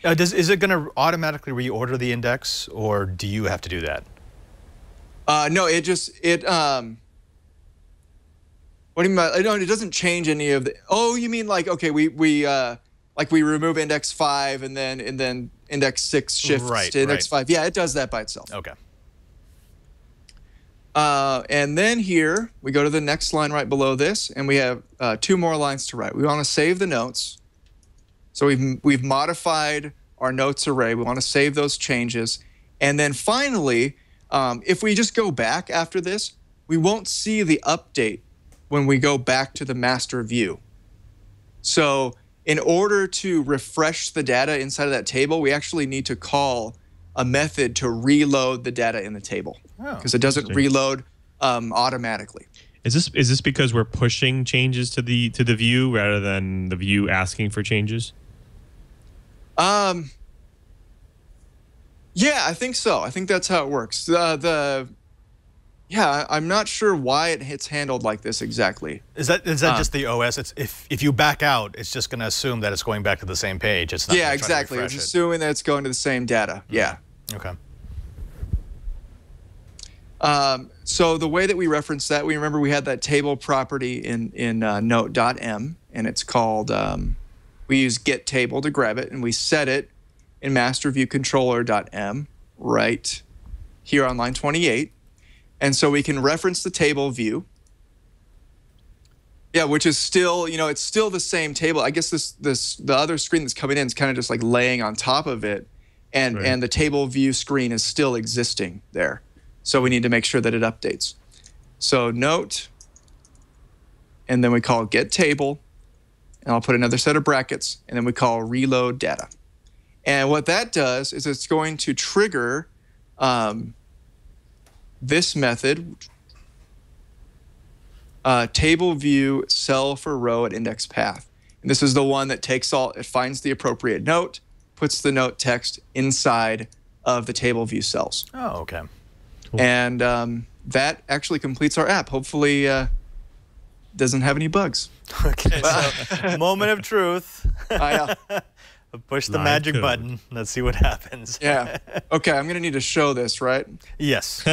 Is it going to automatically reorder the index, or do you have to do that? No, what do you mean by, it doesn't change any of the, oh, you mean like, okay, we remove index 5 and then index 6 shifts to index 5. Yeah, it does that by itself. Okay. And then here, we go to the next line right below this, and we have 2 more lines to write. We want to save the notes. So we've modified our notes array. We want to save those changes. And then finally, if we just go back after this, we won't see the update when we go back to the master view. So in order to refresh the data inside of that table, we actually need to call a method to reload the data in the table, because it doesn't reload automatically. Is this because we're pushing changes to the view rather than the view asking for changes? Yeah, I think so. I think that's how it works. Yeah, I'm not sure why it's handled like this exactly. Is that just the OS? It's if you back out, it's just going to assume that it's going back to the same page. It's not. Yeah, exactly. It's assuming that it's going to the same data. Yeah. Okay. So the way that we reference that, we remember we had that table property in note.m, and it's called. We use get table to grab it, and we set it in master view controller.m right here on line 28. And so we can reference the table view. Yeah, which is still, it's still the same table. I guess the other screen that's coming in is kind of just like laying on top of it, and the table view screen is still existing there. So we need to make sure that it updates. So note, and then we call get table, and I'll put another set of brackets, and then we call reload data. And what that does is it's going to trigger this method, table view cell for row at index path. And this is the one that it finds the appropriate note, puts the note text inside of the table view cells. Oh, okay. Cool. And that actually completes our app. Hopefully doesn't have any bugs. Okay, so moment of truth. Push the magic code. button. Let's see what happens. Yeah. Okay, I'm going to need to show this, right? Yes.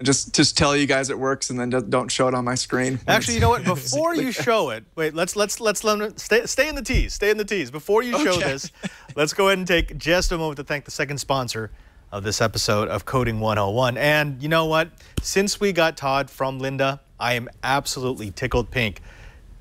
Just tell you guys it works, and then don't show it on my screen. Actually, you know what? Before you show it, wait. Let's let them stay in the tease. Stay in the tease. Before you show this, let's go ahead and take just a moment to thank the second sponsor of this episode of Coding 101. And you know what? Since we got Todd from Lynda, I am absolutely tickled pink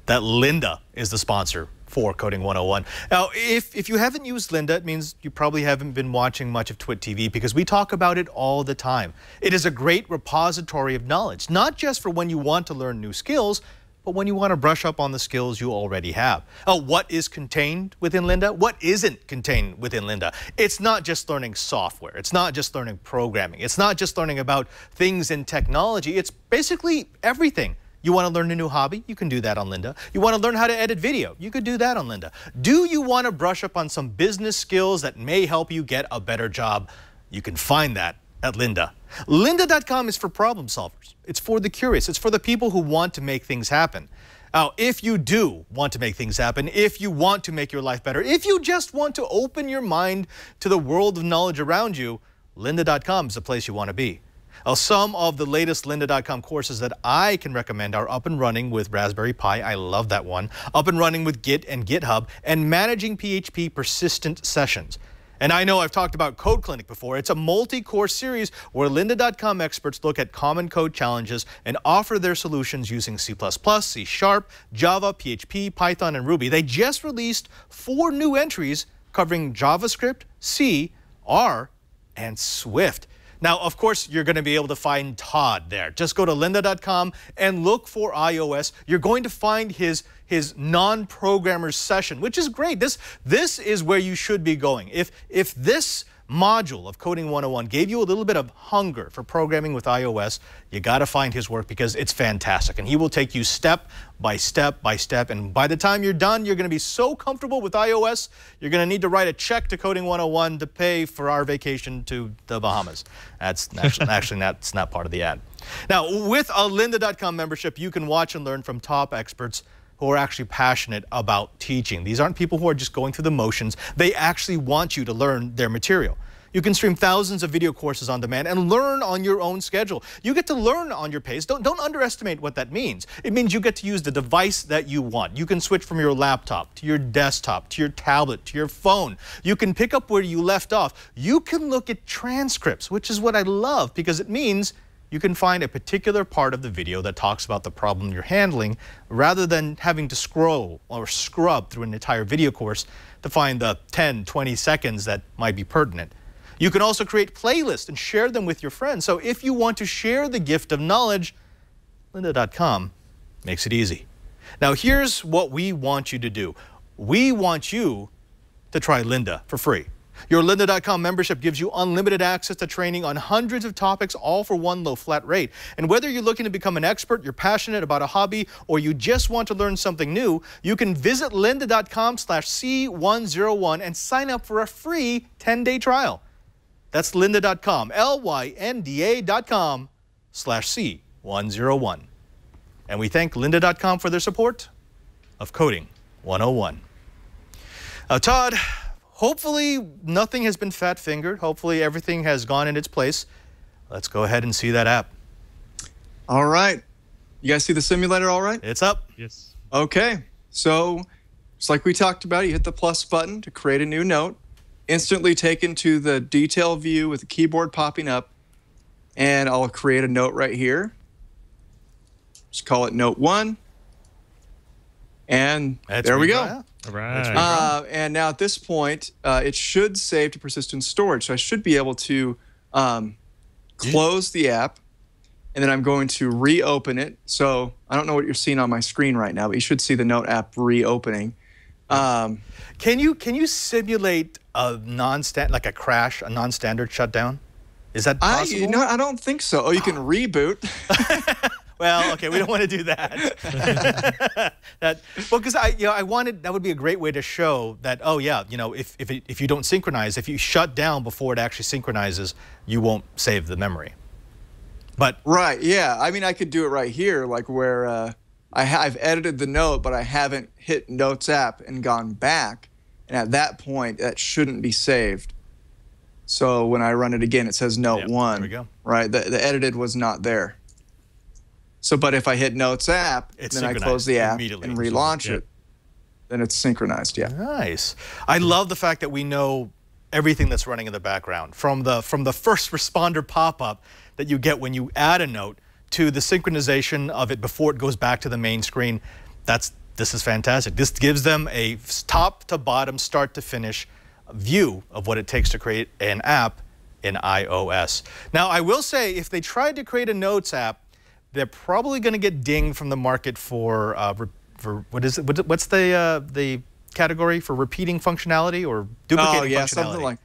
that Lynda is the sponsor for Coding 101. Now, if you haven't used Lynda, it means you probably haven't been watching much of Twit TV, because we talk about it all the time. It is a great repository of knowledge, not just for when you want to learn new skills, but when you want to brush up on the skills you already have. What is contained within Lynda? What isn't contained within Lynda? It's not just learning software. It's not just learning programming. It's not just learning about things in technology. It's basically everything. You want to learn a new hobby? You can do that on Lynda. You want to learn how to edit video? You could do that on Lynda. Do you want to brush up on some business skills that may help you get a better job? You can find that at Lynda. Lynda.com is for problem solvers. It's for the curious. It's for the people who want to make things happen. Now, if you do want to make things happen, if you want to make your life better, if you just want to open your mind to the world of knowledge around you, lynda.com is the place you want to be. Now, some of the latest lynda.com courses that I can recommend are up and running with Raspberry Pi. I love that one. Up and running with Git and GitHub, and managing PHP persistent sessions. And I know I've talked about Code Clinic before. It's a multi-course series where lynda.com experts look at common code challenges and offer their solutions using C++, C#, Java, PHP, Python, and Ruby. They just released 4 new entries covering JavaScript, C, R, and Swift. Now, of course, you're going to be able to find Todd there. Just go to lynda.com and look for iOS. You're going to find his non-programmers session, which is great. This is where you should be going. If this module of Coding 101 gave you a little bit of hunger for programming with iOS, you got to find his work because it's fantastic. And he will take you step by step by step. And by the time you're done, you're going to be so comfortable with iOS, you're going to need to write a check to Coding 101 to pay for our vacation to the Bahamas. That's actually that's not part of the ad. Now, with a lynda.com membership, you can watch and learn from top experts who are actually passionate about teaching. These aren't people who are just going through the motions. They actually want you to learn their material. You can stream thousands of video courses on demand and learn on your own schedule. You get to learn on your pace. Don't underestimate what that means. It means you get to use the device that you want. You can switch from your laptop to your desktop, to your tablet, to your phone. You can pick up where you left off. You can look at transcripts, which is what I love because it means you can find a particular part of the video that talks about the problem you're handling rather than having to scroll or scrub through an entire video course to find the 10, 20 seconds that might be pertinent. You can also create playlists and share them with your friends. So if you want to share the gift of knowledge, lynda.com makes it easy. Now here's what we want you to do. We want you to try Lynda for free. Your lynda.com membership gives you unlimited access to training on hundreds of topics, all for one low flat rate. And whether you're looking to become an expert, you're passionate about a hobby, or you just want to learn something new, you can visit lynda.com/C101 and sign up for a free 10-day trial. That's lynda.com, lynda.com/C101. And we thank lynda.com for their support of Coding 101. Todd, hopefully nothing has been fat-fingered. Hopefully everything has gone in its place. Let's go ahead and see that app. All right. You guys see the simulator all right? It's up. Yes. Okay. So just like we talked about, you hit the plus button to create a new note. Instantly taken to the detail view with the keyboard popping up. And I'll create a note right here. Just call it Note 1. And there we go. All right. And now at this point, it should save to persistent storage. So I should be able to close the app, and then I'm going to reopen it. So I don't know what you're seeing on my screen right now, but you should see the Note app reopening. Can you simulate a like a crash, a non-standard shutdown? Is that possible? No, I don't think so. Oh, you can reboot. Well, okay, we don't want to do that. Because I wanted, that would be a great way to show that, oh yeah, if you don't synchronize, if you shut down before it actually synchronizes, you won't save the memory. But right, yeah. I mean, I could do it right here, like where I've edited the note, but I haven't hit Notes app and gone back, and at that point, that shouldn't be saved. So when I run it again, it says Note 1. There we go. Right, the edited was not there. So, but if I hit Notes app, then I close the app and relaunch it, then it's synchronized. Yeah. Nice. I love the fact that we know everything that's running in the background, from the first responder pop-up that you get when you add a note to the synchronization of it before it goes back to the main screen. This is fantastic. This gives them a top to bottom, start to finish view of what it takes to create an app in iOS. Now, I will say, if they tried to create a Notes app, they're probably going to get dinged from the market for what is it? What's the category for repeating functionality or duplicating functionality? Something like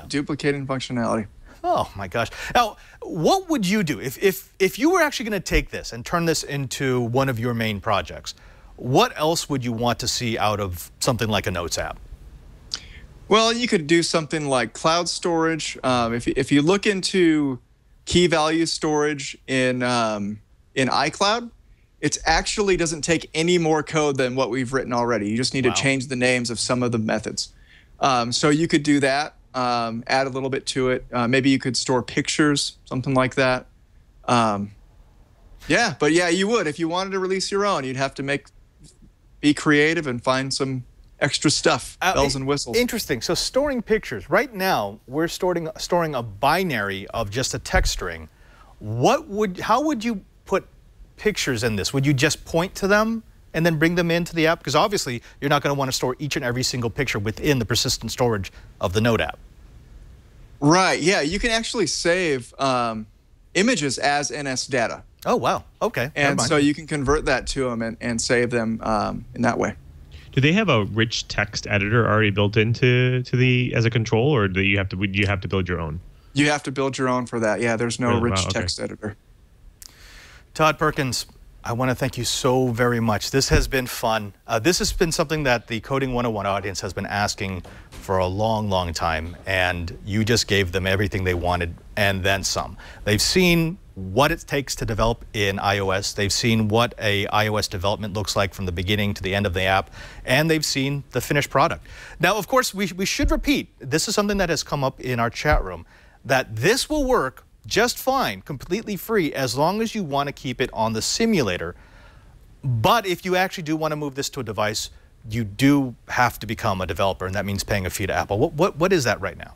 duplicating functionality. Oh my gosh! Now, what would you do if you were actually going to take this and turn this into one of your main projects? What else would you want to see out of something like a Notes app? Well, you could do something like cloud storage. If you look into key value storage in iCloud, It actually doesn't take any more code than what we've written already. You just need to change the names of some of the methods. So you could do that, add a little bit to it. Maybe you could store pictures, something like that. Yeah, but yeah, you would. If you wanted to release your own, you'd have to be creative and find some extra stuff, bells and whistles. Interesting. So storing pictures. Right now, we're storing a binary of just a text string. How would you put pictures in this? Would you just point to them and then bring them into the app? Because obviously, you're not going to want to store each and every single picture within the persistent storage of the Note app. Right. Yeah, you can actually save images as NS data. Oh, wow. Okay. And so you can convert that to them and save them in that way. Do they have a rich text editor already built into as a control, or do you have to build your own? You have to build your own for that. Yeah, there's no rich text editor. Todd Perkins, I want to thank you so very much. This has been fun. This has been something that the Coding 101 audience has been asking for a long, long time, and you just gave them everything they wanted and then some. They've seen what it takes to develop in iOS. They've seen what a iOS development looks like from the beginning to the end of the app, and they've seen the finished product. Now, of course, we should repeat, this is something that has come up in our chat room, that this will work just fine, completely free, as long as you want to keep it on the simulator. But if you actually do want to move this to a device, you do have to become a developer, and that means paying a fee to Apple. What is that right now?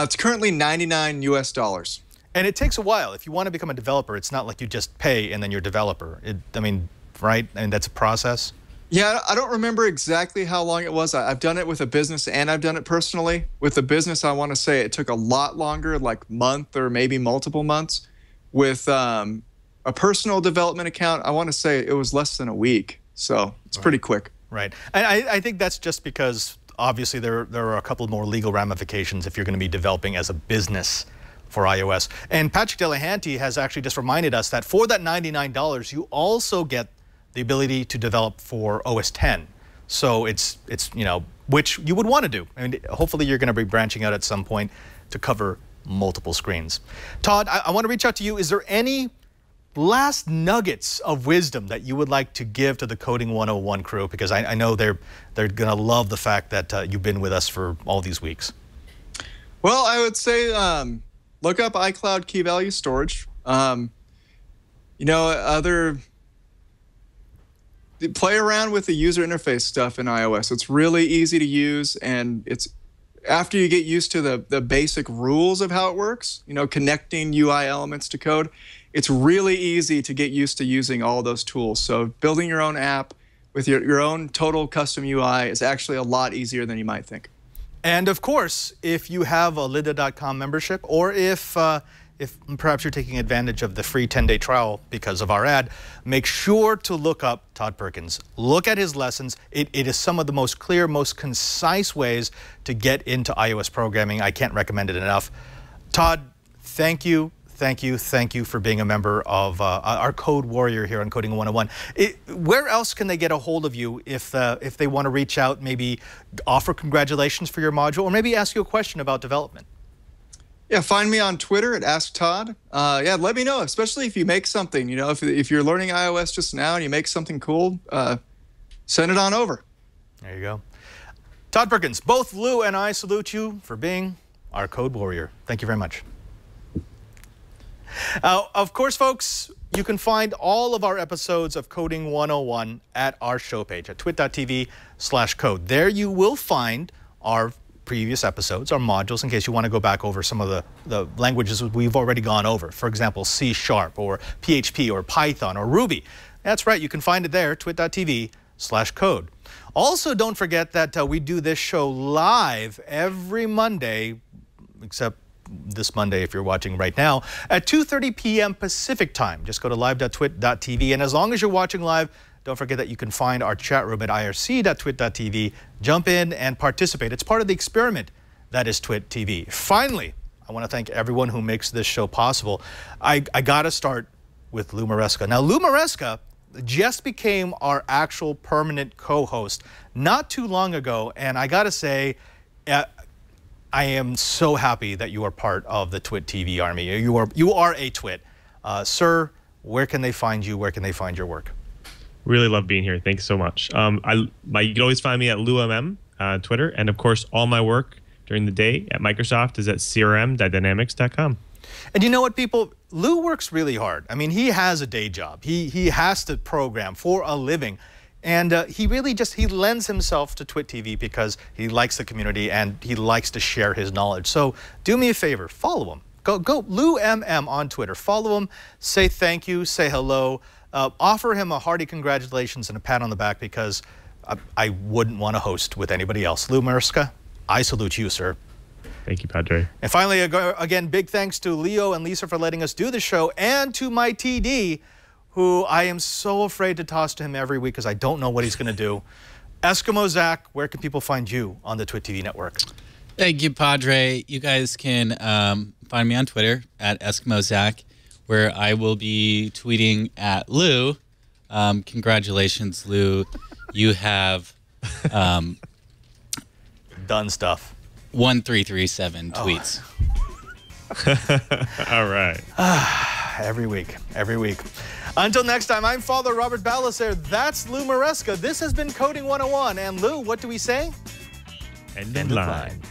It's currently $99 US. And it takes a while. If you want to become a developer, it's not like you just pay and then you're a developer. I mean, right? I mean, that's a process. Yeah, I don't remember exactly how long it was. I've done it with a business and I've done it personally. With the business, I want to say it took a lot longer, like month or maybe multiple months. With a personal development account, I want to say it was less than a week. So it's pretty quick. Right. And I think that's just because obviously there are a couple more legal ramifications if you're going to be developing as a business for iOS. And Patrick Delahanty has actually just reminded us that for that $99, you also get the ability to develop for OS X. So it's which you would want to do. I mean, hopefully you're going to be branching out at some point to cover multiple screens. Todd, I want to reach out to you. Is there any last nuggets of wisdom that you would like to give to the Coding 101 crew? Because I know they're going to love the fact that you've been with us for all these weeks. Well, I would say look up iCloud key value storage. Play around with the user interface stuff in iOS. It's really easy to use, and it's after you get used to the basic rules of how it works, connecting UI elements to code, it's really easy to get used to using all those tools. So building your own app with your own total custom UI is actually a lot easier than you might think. And of course, if you have a lynda.com membership, or if perhaps you're taking advantage of the free 10-day trial because of our ad, make sure to look up Todd Perkins. Look at his lessons. It is some of the most clear, most concise ways to get into iOS programming. I can't recommend it enough. Todd, thank you. Thank you for being a member of our Code Warrior here on Coding 101. Where else can they get a hold of you if they want to reach out, maybe offer congratulations for your module, or maybe ask you a question about development? Yeah, find me on Twitter at AskTodd. Yeah, let me know, especially if you make something. If you're learning iOS just now and you make something cool, send it on over. There you go. Todd Perkins, both Lou and I salute you for being our Code Warrior. Thank you very much. Of course, folks, you can find all of our episodes of Coding 101 at our show page at twit.tv/code. There you will find our previous episodes, our modules, in case you want to go back over some of the languages we've already gone over. For example, C# or PHP or Python or Ruby. That's right, you can find it there, twit.tv/code. Also, don't forget that we do this show live every Monday, except this Monday if you're watching right now, at 2:30 p.m. Pacific time. Just go to live.twit.tv, and as long as you're watching live, don't forget that you can find our chat room at irc.twit.tv. Jump in and participate. It's part of the experiment that is Twit TV. Finally, I want to thank everyone who makes this show possible. I got to start with Lou Maresca. Now, Lou Maresca just became our actual permanent co-host not too long ago, and I got to say, I am so happy that you are part of the Twit TV army. You are a Twit. Sir, where can they find you? Where can they find your work? Really love being here. Thanks so much. You can always find me at LouMM on Twitter. And of course, all my work during the day at Microsoft is at crm.dynamics.com. And you know what, people? Lou works really hard. I mean, he has a day job. He has to program for a living. And he really he lends himself to Twit TV because he likes the community and he likes to share his knowledge. So do me a favor, follow him. Go LouMM on Twitter. Follow him, say thank you, say hello, offer him a hearty congratulations and a pat on the back because I wouldn't want to host with anybody else. Lou Mariska, I salute you, sir. Thank you, Padre. And finally, again, big thanks to Leo and Lisa for letting us do the show, and to my TD, who I am so afraid to toss to him every week because I don't know what he's going to do. Eskimo Zach, where can people find you on the Twit TV network? Thank you, Padre. You guys can find me on Twitter at Eskimo Zach, where I will be tweeting at Lou. Congratulations, Lou. You have done stuff. 1337 tweets. All right. Every week. Until next time, I'm Father Robert Balaser. That's Lou Maresca. This has been Coding 101. And Lou, what do we say? End in line.